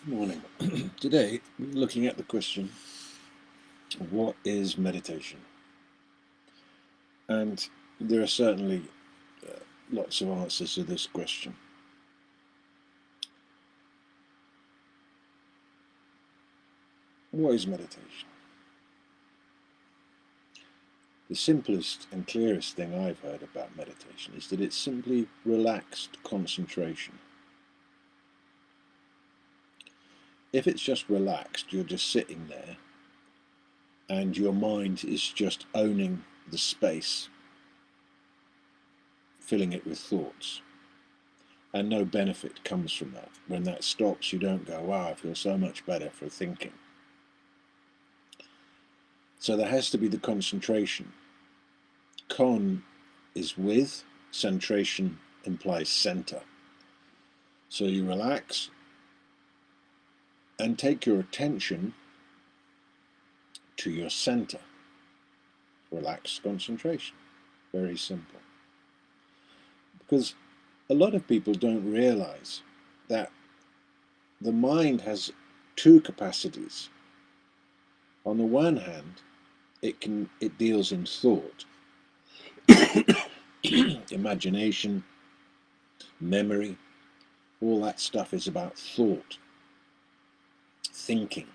Morning. Today, we're looking at the question, what is meditation? And there are certainly lots of answers to this question. What is meditation? The simplest and clearest thing I've heard about meditation is that it's simply relaxed concentration. If it's just relaxed, you're just sitting there and your mind is just owning the space, filling it with thoughts. And no benefit comes from that. When that stops, you don't go, wow, I feel so much better for thinking. So there has to be the concentration. Con is with, centration implies center. So you relax and take your attention to your center. Relaxed concentration. Very simple. Because a lot of people don't realize that the mind has two capacities. On the one hand, it deals in thought, imagination, memory, all that stuff is about thought, thinking.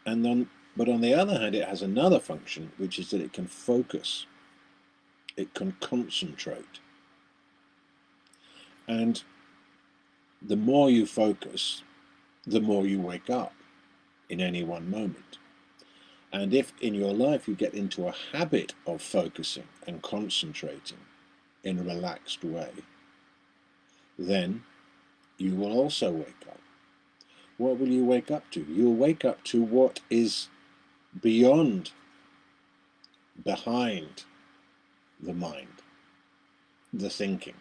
But on the other hand, it has another function, which is that it can focus, it can concentrate. And the more you focus, the more you wake up in any one moment. And if in your life you get into a habit of focusing and concentrating in a relaxed way, then you will also wake up. What will you wake up to? You'll wake up to what is beyond, behind the mind, the thinking.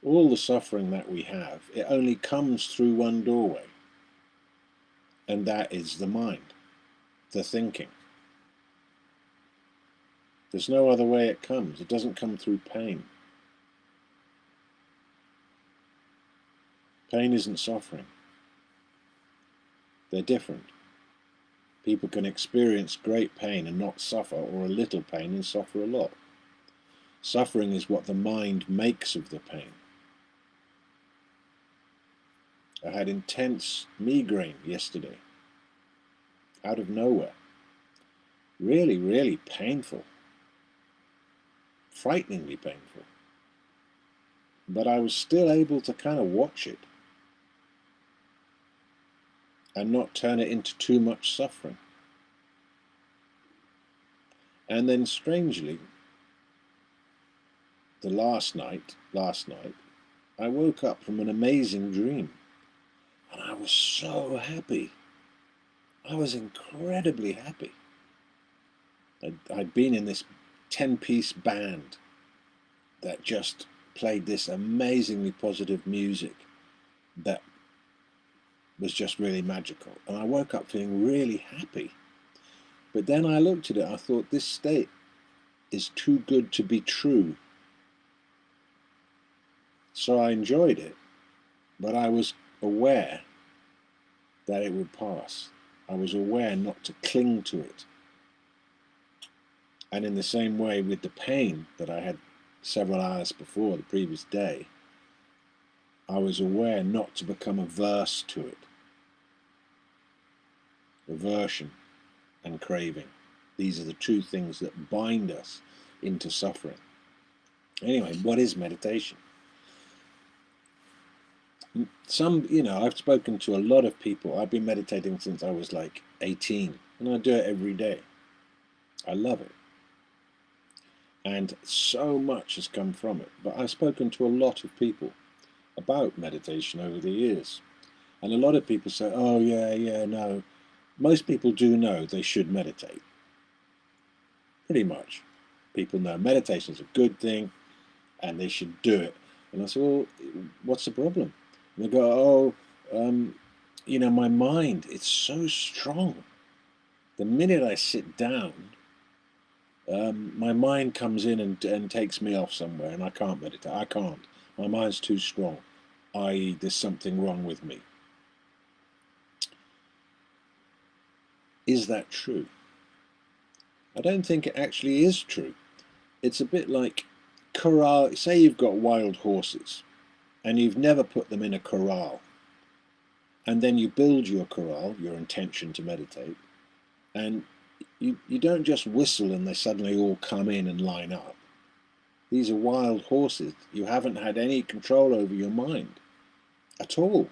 All the suffering that we have, it only comes through one doorway, and that is the mind, the thinking. There's no other way it comes. It doesn't come through pain. Pain isn't suffering. They're different. People can experience great pain and not suffer, or a little pain and suffer a lot. Suffering is what the mind makes of the pain. I had intense migraine yesterday, out of nowhere. Really, really painful. Frighteningly painful. But I was still able to kind of watch it and not turn it into too much suffering. And then strangely, last night, I woke up from an amazing dream. And I was so happy. I was incredibly happy. I'd been in this 10-piece band that just played this amazingly positive music that was just really magical. And I woke up feeling really happy. But then I looked at it, I thought, this state is too good to be true. So I enjoyed it, but I was aware that it would pass. I was aware not to cling to it. And in the same way with the pain that I had several hours before, the previous day, I was aware not to become averse to it. Aversion and craving. These are the two things that bind us into suffering. Anyway, what is meditation? I've spoken to a lot of people. I've been meditating since I was like 18, and I do it every day. I love it. And so much has come from it. But I've spoken to a lot of people about meditation over the years. And a lot of people say, oh, yeah, no. Most people do know they should meditate. Pretty much. People know meditation is a good thing and they should do it. And I say, well, what's the problem? And they go, my mind, it's so strong. The minute I sit down, my mind comes in and takes me off somewhere and I can't meditate. I can't. My mind's too strong. i.e. there's something wrong with me. Is that true? I don't think it actually is true. It's a bit like corral. Say you've got wild horses and you've never put them in a corral, and then you build your corral, your intention to meditate, and you don't just whistle and they suddenly all come in and line up. These are wild horses. You haven't had any control over your mind at all.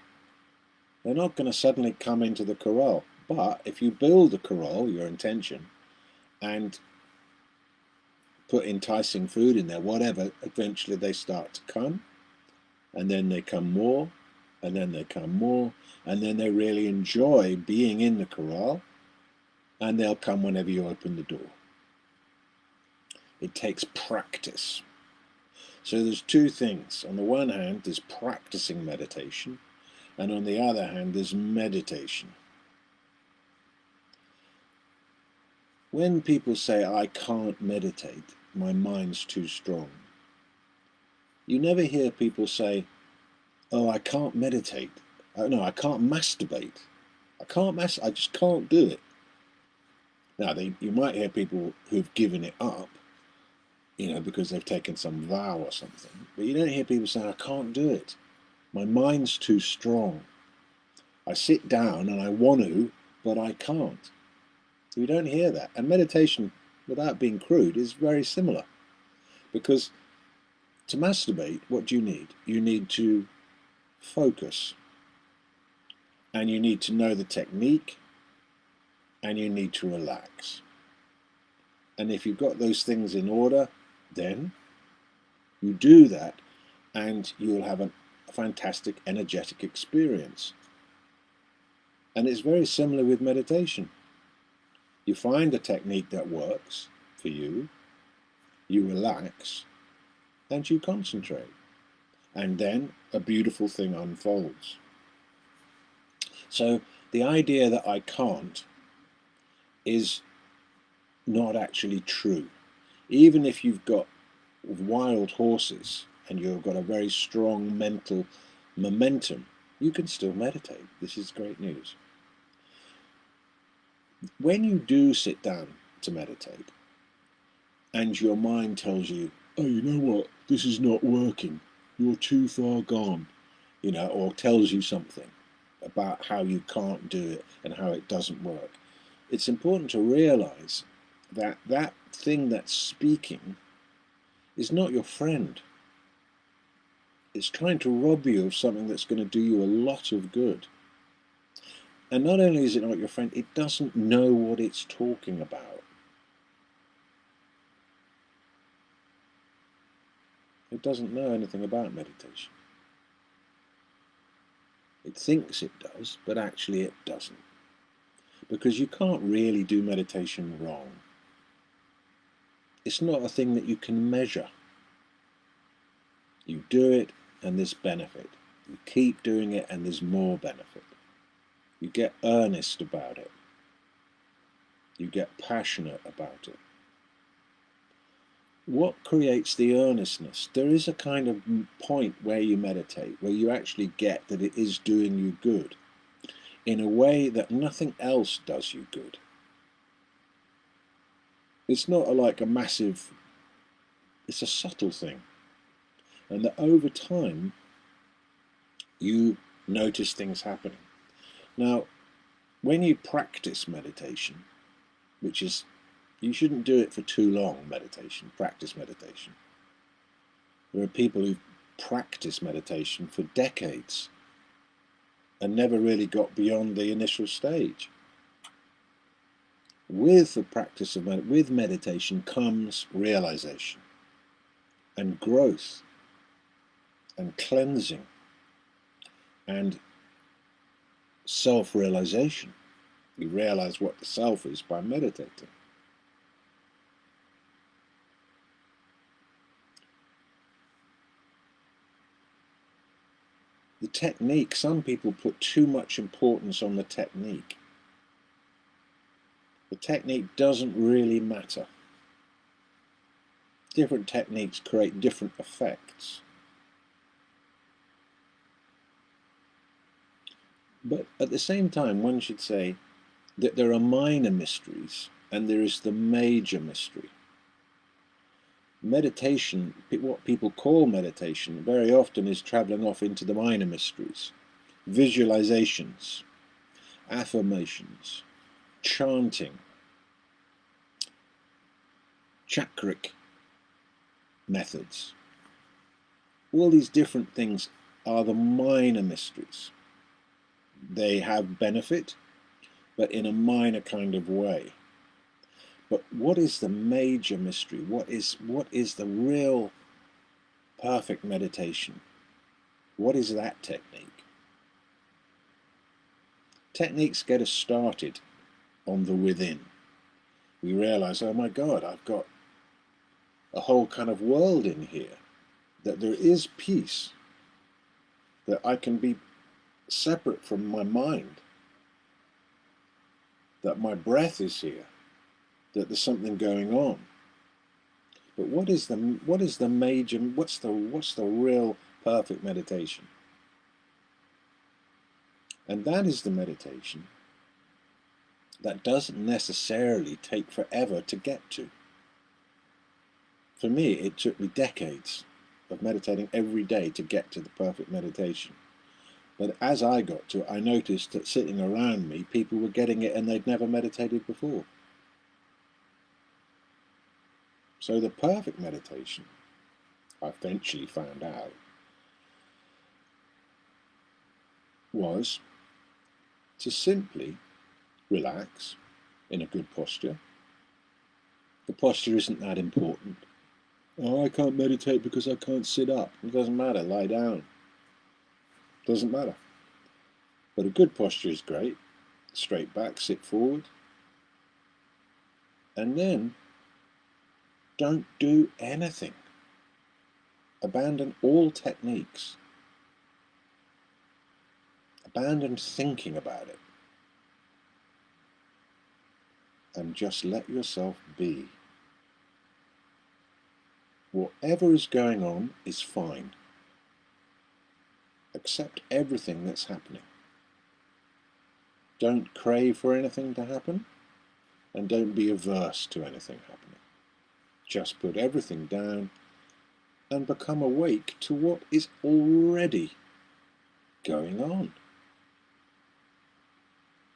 They're not going to suddenly come into the corral. But if you build a corral, your intention, and put enticing food in there, whatever, eventually they start to come, and then they come more, and then they come more, and then they really enjoy being in the corral, and they'll come whenever you open the door. It takes practice. So there's two things. On the one hand, there's practicing meditation, and on the other hand, there's meditation. When people say, I can't meditate, my mind's too strong, you never hear people say, oh, I can't meditate. Oh, no, I can't masturbate. I just can't do it. Now, you might hear people who've given it up, because they've taken some vow or something. But you don't hear people saying, I can't do it. My mind's too strong. I sit down and I want to, but I can't. You don't hear that. And meditation, without being crude, is very similar. Because to masturbate, what do you need? You need to focus. And you need to know the technique. And you need to relax. And if you've got those things in order, then you do that and you'll have a fantastic energetic experience. And it's very similar with meditation. You find a technique that works for you, you relax, and you concentrate. And then a beautiful thing unfolds. So the idea that I can't is not actually true. Even if you've got wild horses and you've got a very strong mental momentum, you can still meditate. This is great news. When you do sit down to meditate and your mind tells you, oh, you know what, this is not working, you're too far gone, or tells you something about how you can't do it and how it doesn't work, it's important to realize that that thing that's speaking is not your friend. It's trying to rob you of something that's going to do you a lot of good. And not only is it not your friend, it doesn't know what it's talking about. It doesn't know anything about meditation. It thinks it does, but actually it doesn't. Because you can't really do meditation wrong. It's not a thing that you can measure. You do it and there's benefit. You keep doing it and there's more benefit. You get earnest about it. You get passionate about it. What creates the earnestness? There is a kind of point where you meditate, where you actually get that it is doing you good in a way that nothing else does you good. It's not like a massive, it's a subtle thing. And that over time, you notice things happening. Now, when you practice meditation, which is, you shouldn't do it for too long, practice meditation. There are people who practice meditation for decades and never really got beyond the initial stage. With the practice of with meditation comes realization and growth and cleansing and self-realization. You realize what the self is by meditating. The technique, some people put too much importance on the technique. The technique doesn't really matter. Different techniques create different effects. But at the same time, one should say that there are minor mysteries and there is the major mystery. Meditation, what people call meditation, very often is traveling off into the minor mysteries. Visualizations, affirmations, chanting, chakric methods. All these different things are the minor mysteries. They have benefit, but in a minor kind of way. But what is the major mystery? What is the real perfect meditation? What is that technique? Techniques get us started on the within. We realize, oh my God, I've got a whole kind of world in here, that there is peace, that I can be separate from my mind, that my breath is here, that there's something going on. But what's the real perfect meditation? And that is the meditation that doesn't necessarily take forever to get to. For me, it took me decades of meditating every day to get to the perfect meditation. But as I got to it, I noticed that sitting around me, people were getting it and they'd never meditated before. So the perfect meditation, I eventually found out, was to simply relax in a good posture. The posture isn't that important. Oh, I can't meditate because I can't sit up. It doesn't matter, lie down. Doesn't matter. But a good posture is great. Straight back, sit forward. And then don't do anything. Abandon all techniques. Abandon thinking about it. And just let yourself be. Whatever is going on is fine. Accept everything that's happening. Don't crave for anything to happen, and don't be averse to anything happening. Just put everything down and become awake to what is already going on.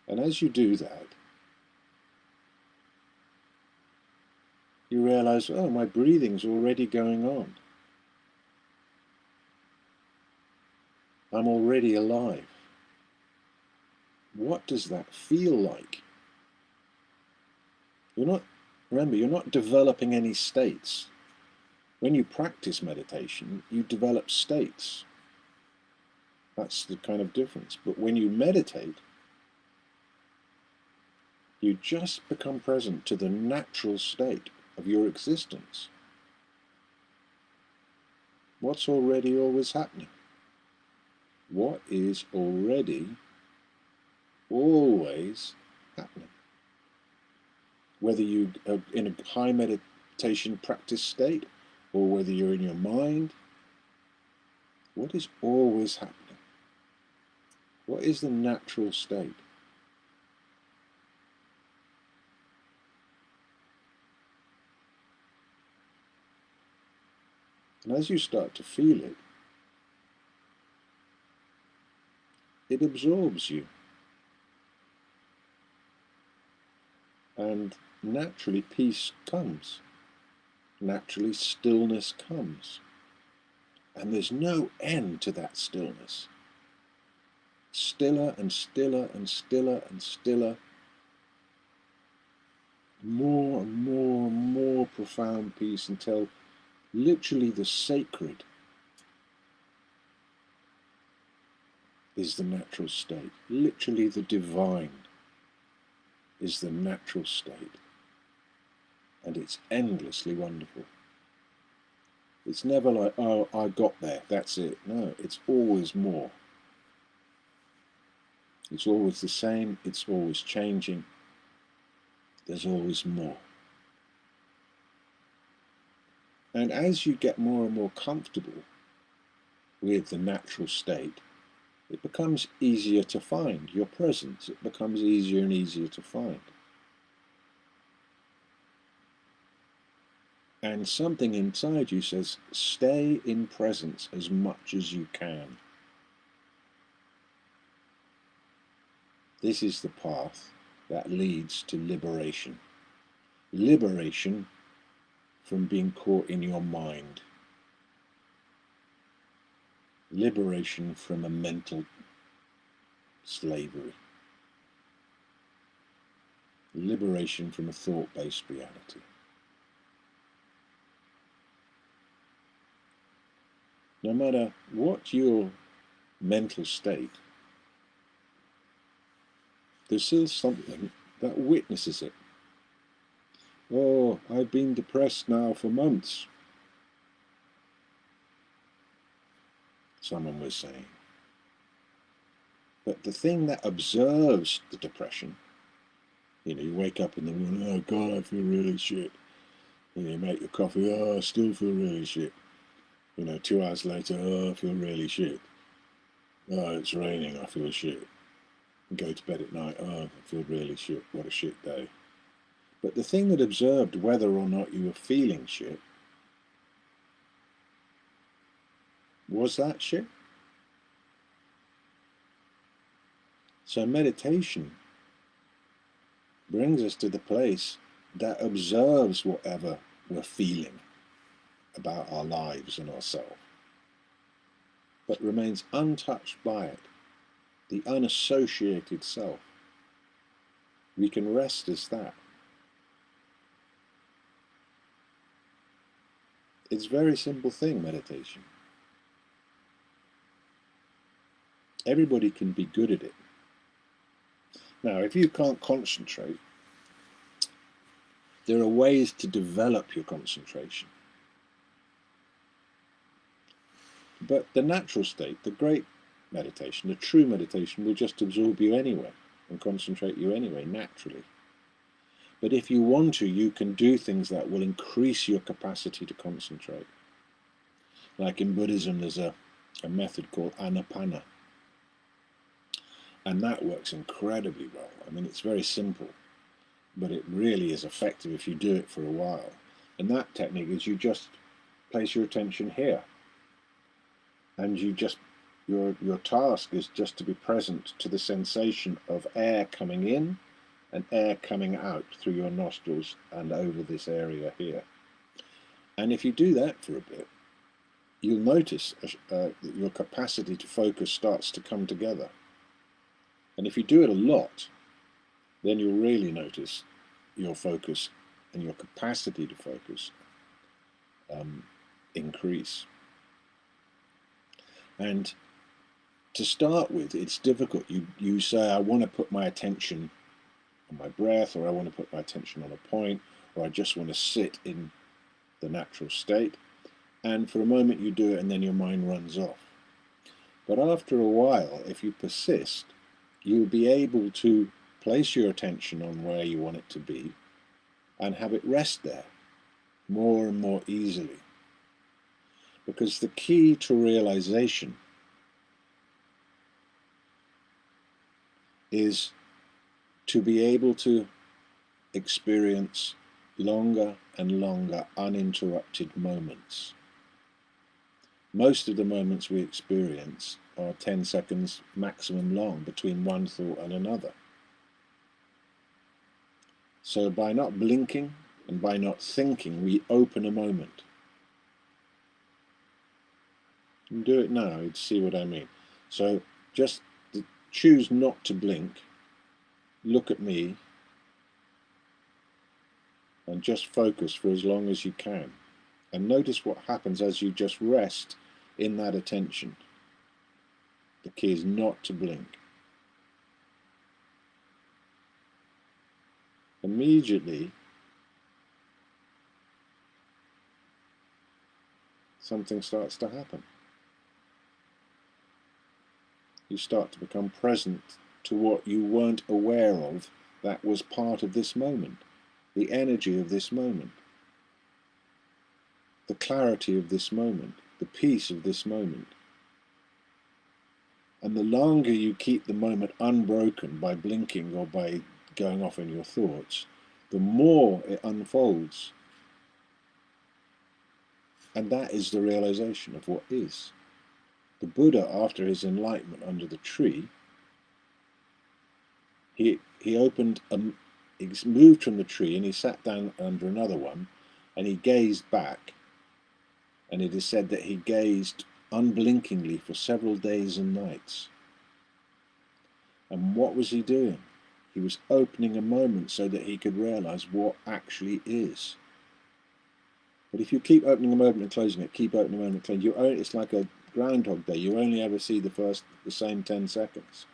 And as you do that, you realize, oh, my breathing's already going on. I'm already alive. What does that feel like? Remember, you're not developing any states. When you practice meditation, you develop states. That's the kind of difference. But when you meditate, you just become present to the natural state of your existence. What's already always happening? What is already always happening? Whether you are in a high meditation practice state or whether you're in your mind, what is always happening? What is the natural state? And as you start to feel it, it absorbs you. And naturally peace comes. Naturally stillness comes. And there's no end to that stillness. Stiller and stiller and stiller and stiller. More and more and more profound peace until literally the sacred is the natural state. Literally the divine is the natural state. And it's endlessly wonderful. It's never like, oh, I got there, that's it. No, it's always more. It's always the same, it's always changing. There's always more. And as you get more and more comfortable with the natural state, it becomes easier to find. Your presence, it becomes easier and easier to find. And something inside you says, stay in presence as much as you can. This is the path that leads to liberation. Liberation from being caught in your mind. Liberation from a mental slavery. Liberation from a thought-based reality. No matter what your mental state, there's still something that witnesses it. Oh, I've been depressed now for months, someone was saying. But the thing that observes the depression, you wake up in the morning, oh God, I feel really shit. You make your coffee, oh, I still feel really shit. 2 hours later, oh, I feel really shit. Oh, it's raining, I feel shit. Go to bed at night, oh, I feel really shit. What a shit day. But the thing that observed whether or not you were feeling shit was that shit. So meditation brings us to the place that observes whatever we're feeling about our lives and ourselves, but remains untouched by it, the unassociated self. We can rest as that. It's a very simple thing, meditation. Everybody can be good at it. Now, if you can't concentrate, there are ways to develop your concentration. But the natural state, the great meditation, the true meditation, will just absorb you anyway and concentrate you anyway, naturally. But if you want to, you can do things that will increase your capacity to concentrate. Like in Buddhism, there's a method called Anapana. And that works incredibly well. I mean, it's very simple, but it really is effective if you do it for a while. And that technique is you just place your attention here. And you just, your task is just to be present to the sensation of air coming in and air coming out through your nostrils and over this area here. And if you do that for a bit, you'll notice that your capacity to focus starts to come together. And if you do it a lot, then you'll really notice your focus and your capacity to focus increase. And to start with, it's difficult. You say, I want to put my attention on my breath, or I want to put my attention on a point, or I just want to sit in the natural state. And for a moment you do it, and then your mind runs off. But after a while, if you persist, you'll be able to place your attention on where you want it to be and have it rest there more and more easily. Because the key to realization is to be able to experience longer and longer uninterrupted moments. Most of the moments we experience are 10 seconds maximum long between one thought and another. So by not blinking and by not thinking, we open a moment. And do it now, you'd see what I mean. So just choose not to blink, look at me, and just focus for as long as you can. And notice what happens as you just rest in that attention. The key is not to blink. Immediately, something starts to happen. You start to become present to what you weren't aware of that was part of this moment, the energy of this moment, the clarity of this moment, the peace of this moment. And the longer you keep the moment unbroken by blinking or by going off in your thoughts, the more it unfolds. And that is the realization of what is. The Buddha, after his enlightenment under the tree, he moved from the tree and he sat down under another one and he gazed back. And it is said that he gazed unblinkingly for several days and nights. And what was he doing? He was opening a moment so that he could realize what actually is. But if you keep opening a moment and closing it, keep opening a moment and closing, it's like a Groundhog Day. You only ever see the same 10 seconds.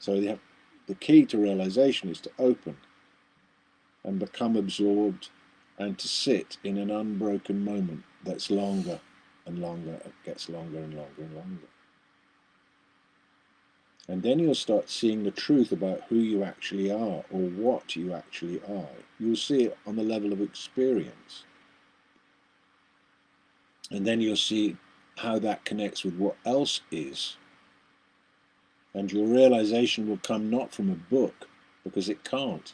So the key to realization is to open and become absorbed and to sit in an unbroken moment that's longer and longer. It gets longer and longer and longer. And then you'll start seeing the truth about who you actually are or what you actually are. You'll see it on the level of experience. And then you'll see how that connects with what else is. And your realization will come not from a book, because it can't.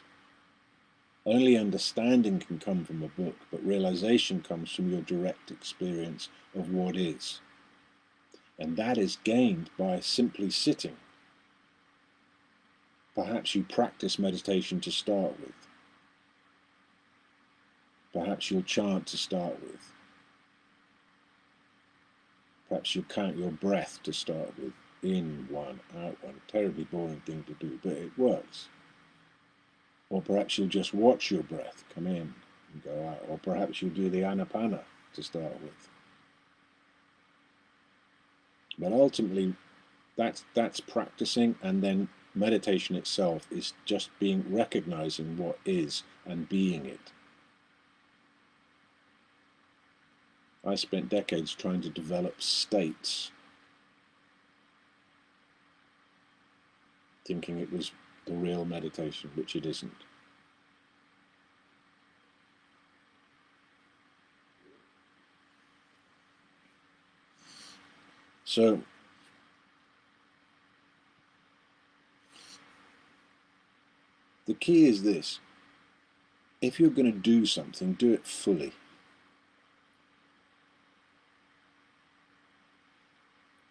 Only understanding can come from a book, but realization comes from your direct experience of what is. And that is gained by simply sitting. Perhaps you practice meditation to start with. Perhaps you'll chant to start with. Perhaps you count your breath to start with. In one, out one. Terribly boring thing to do, but it works. Or perhaps you'll just watch your breath come in and go out. Or perhaps you'll do the Anapana to start with. But ultimately, that's practicing, and then meditation itself is just recognizing what is and being it. I spent decades trying to develop states, thinking it was the real meditation, which it isn't. So, the key is this: if you're going to do something, do it fully.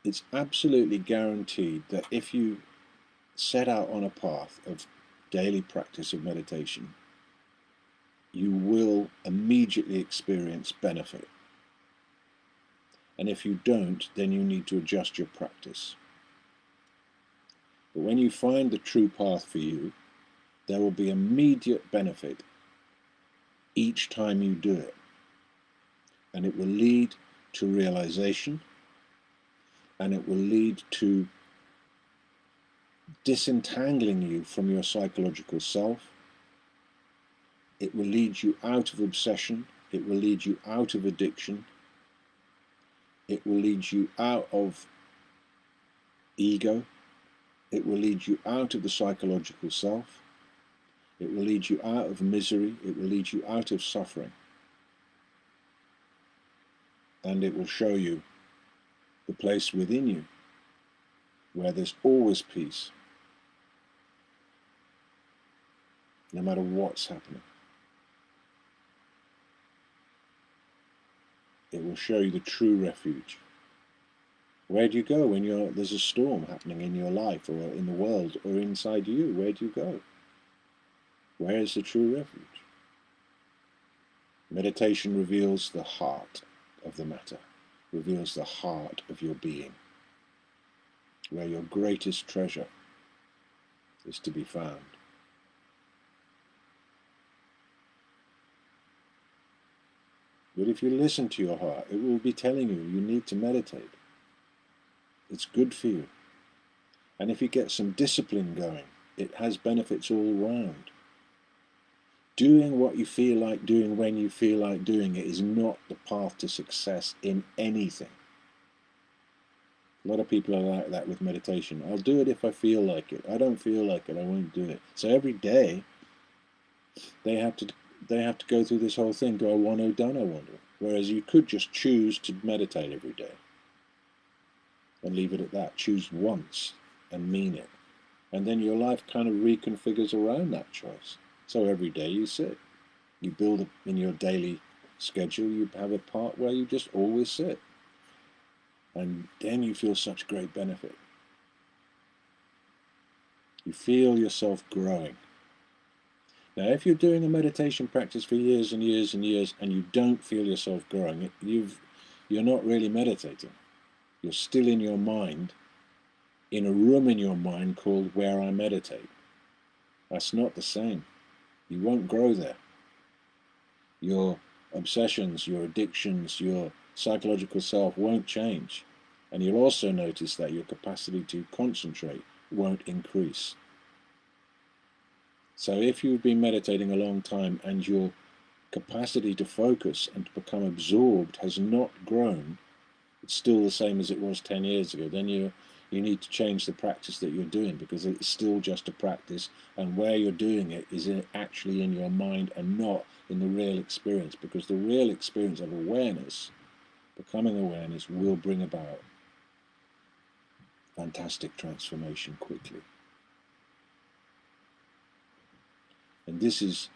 It's absolutely guaranteed that if you set out on a path of daily practice of meditation, you will immediately experience benefit. And if you don't, then you need to adjust your practice. But when you find the true path for you, there will be immediate benefit each time you do it. And it will lead to realization, and it will lead to disentangling you from your psychological self. It will lead you out of obsession. It will lead you out of addiction. It will lead you out of ego. It will lead you out of the psychological self. It will lead you out of misery. It will lead you out of suffering. And it will show you the place within you where there's always peace, no matter what's happening. It will show you the true refuge. Where do you go when there's a storm happening in your life or in the world or inside you? Where do you go? Where is the true refuge? Meditation reveals the heart of the matter, reveals the heart of your being, where your greatest treasure is to be found. But if you listen to your heart, it will be telling you need to meditate. It's good for you. And if you get some discipline going, it has benefits all round. Doing what you feel like doing when you feel like doing it is not the path to success in anything. A lot of people are like that with meditation. I'll do it if I feel like it. I don't feel like it, I won't do it. So every day they have to go through this whole thing. Do I want to? Don't I want to? Whereas you could just choose to meditate every day and leave it at that. Choose once and mean it. And then your life kind of reconfigures around that choice. So every day you sit, you build in your daily schedule, you have a part where you just always sit. And then you feel such great benefit. You feel yourself growing. Now, if you're doing a meditation practice for years and years and years and you don't feel yourself growing, you're not really meditating. You're still in your mind, in a room in your mind called where I meditate. That's not the same. You won't grow there. Your obsessions, your addictions, your psychological self won't change. And you'll also notice that your capacity to concentrate won't increase. So if you've been meditating a long time and your capacity to focus and to become absorbed has not grown, it's still the same as it was 10 years ago, then you need to change the practice that you're doing, because it's still just a practice, and where you're doing it is actually in your mind and not in the real experience, because the real experience of awareness, becoming awareness, will bring about fantastic transformation quickly. And this is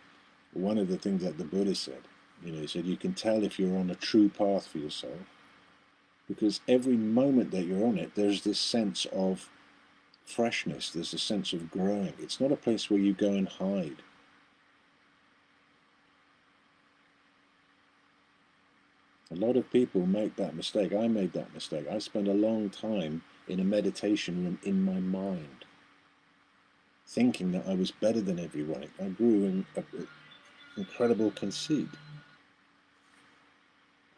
one of the things that the Buddha said. He said you can tell if you're on a true path for yourself, because every moment that you're on it, there's this sense of freshness, there's a sense of growing. It's not a place where you go and hide. A lot of people make that mistake. I made that mistake. I spent a long time in a meditation room in my mind, thinking that I was better than everyone. I grew in incredible conceit.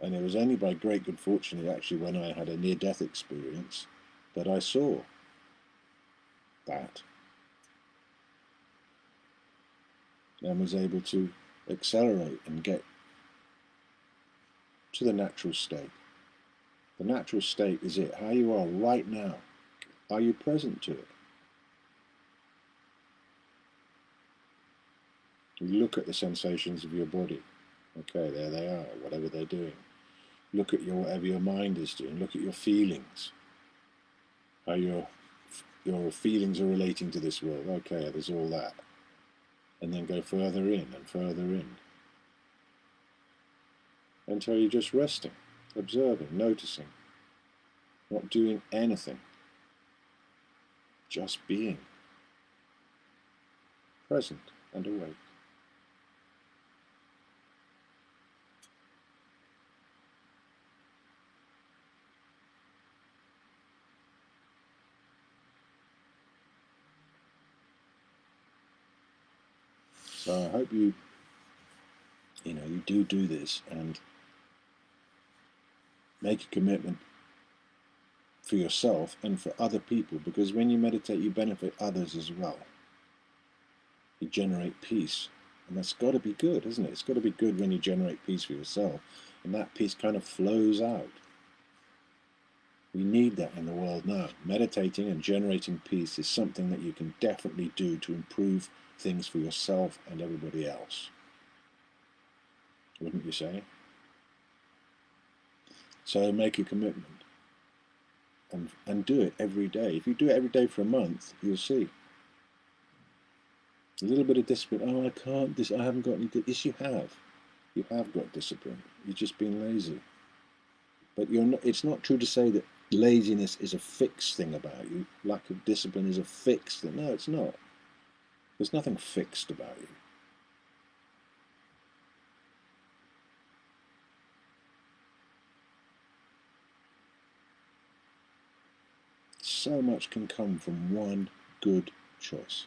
And it was only by great good fortune, actually, when I had a near-death experience, that I saw that and was able to accelerate and get to the natural state. The natural state is it, how you are right now. Are you present to it? You look at the sensations of your body. Okay, there they are, whatever they're doing. Look at whatever your mind is doing. Look at your feelings. How your feelings are relating to this world. Okay, there's all that. And then go further in and further in, until you're just resting, observing, noticing, not doing anything, just being present and awake. So I hope you do this and make a commitment for yourself and for other people, because when you meditate, you benefit others as well. You generate peace, and that's got to be good, isn't it? It's got to be good when you generate peace for yourself, and that peace kind of flows out. We need that in the world now. Meditating and generating peace is something that you can definitely do to improve things for yourself and everybody else. Wouldn't you say? So make a commitment and do it every day. If you do it every day for a month, you'll see. A little bit of discipline. Oh, I can't. I haven't got any. Yes, you have. You have got discipline. You've just been lazy. But you're not. It's not true to say that laziness is a fixed thing about you. Lack of discipline is a fixed thing. No, it's not. There's nothing fixed about you. So much can come from one good choice.